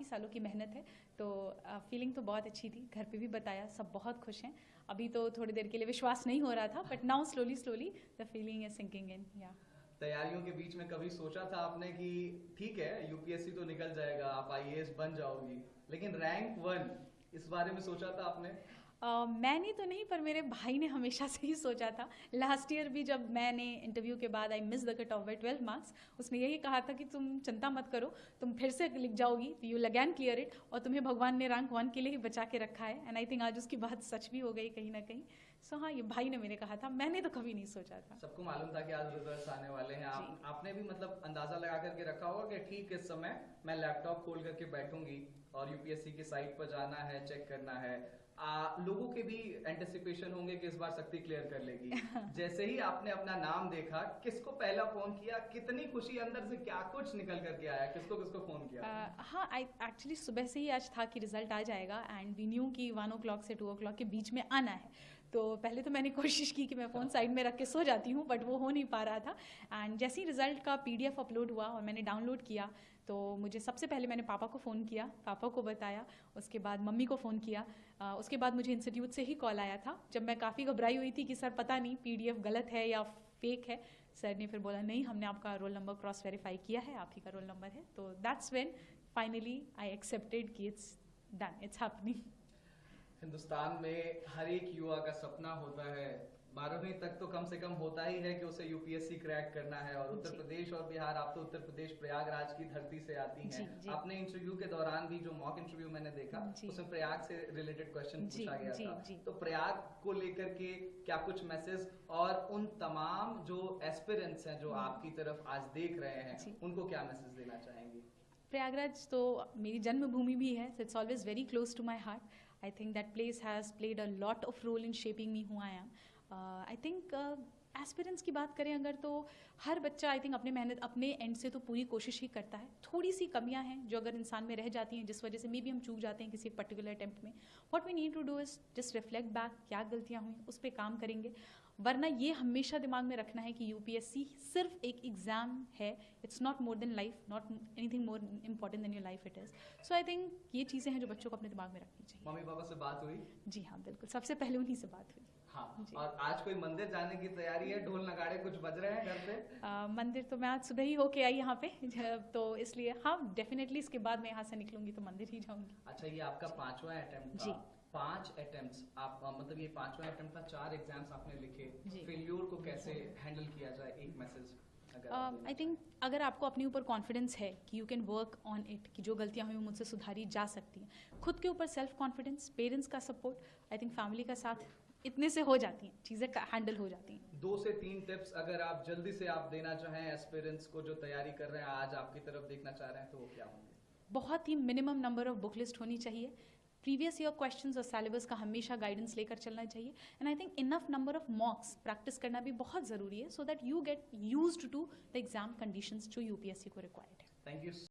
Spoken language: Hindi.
सालों की मेहनत है, तो फीलिंग तो बहुत अच्छी थी। घर पे भी बताया, सब बहुत खुश हैं। अभी तो थोड़ी देर के लिए विश्वास नहीं हो रहा था, but now slowly the feeling is sinking in. या तैयारियों के बीच में कभी सोचा था आपने कि ठीक है यूपीएससी तो निकल जाएगा, आप आईएएस बन जाओगी, लेकिन रैंक 1 इस बारे में सोचा था आपने? मैंने तो नहीं, पर मेरे भाई ने हमेशा से ही सोचा था। लास्ट ईयर भी जब मैंने इंटरव्यू के बाद I miss the cut off by 12 marks, उसने यही कहा था कि तुम चिंता मत करो, तुम फिर से लिख जाओगी, you will again clear it, और तुम्हें भगवान ने रैंक 1 के लिए ही बचा के रखा है। एंड आई थिंक आज उसकी बात सच भी हो गई कहीं ना कहीं। सो हाँ, ये भाई ने मेरे कहा था, मैंने तो कभी नहीं सोचा था। सबको मालूम था कि आज रिजल्ट्स आने वाले हैं। आपने भी मतलब अंदाजा लगा करके रखा होगा कि ठीक इस समय मैं लैपटॉप खोल करके बैठूंगी और यूपीएससी की साइट पर जाना है, चेक करना है। लोगों के भी एंटिसिपेशन होंगे कि इस बार शक्ति क्लियर कर लेगी। जैसे ही आपने अपना नाम देखा, किसको पहला फोन किया, कितनी खुशी अंदर से, क्या कुछ निकल करके आया, किसको किसको फोन किया? हाँ, आई एक्चुअली सुबह से ही आज था कि रिजल्ट आ जाएगा, एंड वी न्यू कि 1 o'clock से 2 o'clock के बीच में आना है। तो पहले तो मैंने कोशिश की कि मैं फ़ोन साइड में रख के सो जाती हूँ, बट वो हो नहीं पा रहा था। एंड जैसे ही रिजल्ट का PDF अपलोड हुआ और मैंने डाउनलोड किया, तो मुझे सबसे पहले मैंने पापा को फ़ोन किया, पापा को बताया, उसके बाद मम्मी को फ़ोन किया। उसके बाद मुझे इंस्टीट्यूट से ही कॉल आया था, जब मैं काफ़ी घबराई हुई थी कि सर पता नहीं PDF गलत है या फेक है। सर ने फिर बोला नहीं, हमने आपका रोल नंबर क्रॉस वेरीफाई किया है, आप ही का रोल नंबर है। तो that's when finally I accepted कि it's done, it's happening. Hindustan में हर एक युवा का सपना होता है, 12वीं तक तो कम से कम होता ही है कि उसे यूपीएससी क्रैक करना है। और उत्तर प्रदेश और बिहार, आप तो उत्तर प्रदेश प्रयागराज की धरती से आती हैं। अपने इंटरव्यू के दौरान भी जो मॉक इंटरव्यू मैंने देखा, उसमें प्रयाग से रिलेटेड क्वेश्चन पूछा गया था। तो प्रयाग को लेकर के क्या कुछ मैसेज, और उन तमाम जो एस्पिरेंट्स हैं जो आपकी तरफ आज देख रहे हैं, उनको क्या मैसेज देना चाहेंगे? प्रयागराज तो मेरी जन्मभूमि भी है, so it's always very close to my heart. I think that place has played a lot of role in shaping me who I am. I think aspirants की बात करें अगर, तो हर बच्चा आई थिंक अपने मेहनत अपने एंड से तो पूरी कोशिश ही करता है। थोड़ी सी कमियां हैं जो अगर इंसान में रह जाती हैं, जिस वजह से मे बी हम चूक जाते हैं किसी पर्टिकुलर अटेम्प्ट में। What we need to do is just reflect back, क्या गलतियां हुई उस पर काम करेंगे। वरना ये हमेशा दिमाग में रखना है कि यूपीएससी सिर्फ एक एग्जाम है, it's not more than life, not anything more important than your life it is. So I think ये चीज़ें हैं जो बच्चों को अपने दिमाग में रखनी चाहिए। मम्मी पापा से बात हुई? जी हाँ, बिल्कुल, सबसे पहले उन्हीं से बात हुई। हाँ, और आज कोई मंदिर जाने की तैयारी है? ढोल नगाड़े कुछ बज रहे हैं घर पे? मंदिर तो मैं आज सुबह ही होके आई यहाँ पे, तो इसलिए हाँ, डेफिनेटली इसके बाद मैं यहाँ से निकलूंगी तो मंदिर ही जाऊंगी। अच्छा, ये आपका 5वां अटेम्प्ट था। 5 अटेम्प्ट्स, आप मतलब ये 5वां अटेम्प्ट था, 4 एग्जाम्स आपने लिखे। फेल्योर को कैसे हैंडल किया जाए, एक मैसेज आई थिंक अगर आपको अपने ऊपर कॉन्फिडेंस है कि you can work on it, कि जो गलतियां हुई मुझसे सुधारी जा सकती हैं, खुद के ऊपर सेल्फ कॉन्फिडेंस, पेरेंट्स का सपोर्ट, आई थिंक फैमिली का साथ, इतने से हो जाती हैं चीज़ें, हैंडल हो जाती हैं। 2 से 3 टिप्स अगर आप जल्दी से आप देना चाहें एस्पिरेंट्स को जो तैयारी कर रहे हैं, आज आपकी तरफ देखना चाह रहे हैं, तो वो क्या होंगे? बहुत ही minimum number of book list होनी चाहिए। प्रीवियस ईयर क्वेश्चंस और सिलेबस का हमेशा गाइडेंस लेकर चलना चाहिए। And I think enough number of mocks practice करना भी बहुत ज़रूरी है, so that you get used to the exam conditions जो यूपीएससी को रिक्वायर्ड है। Thank you.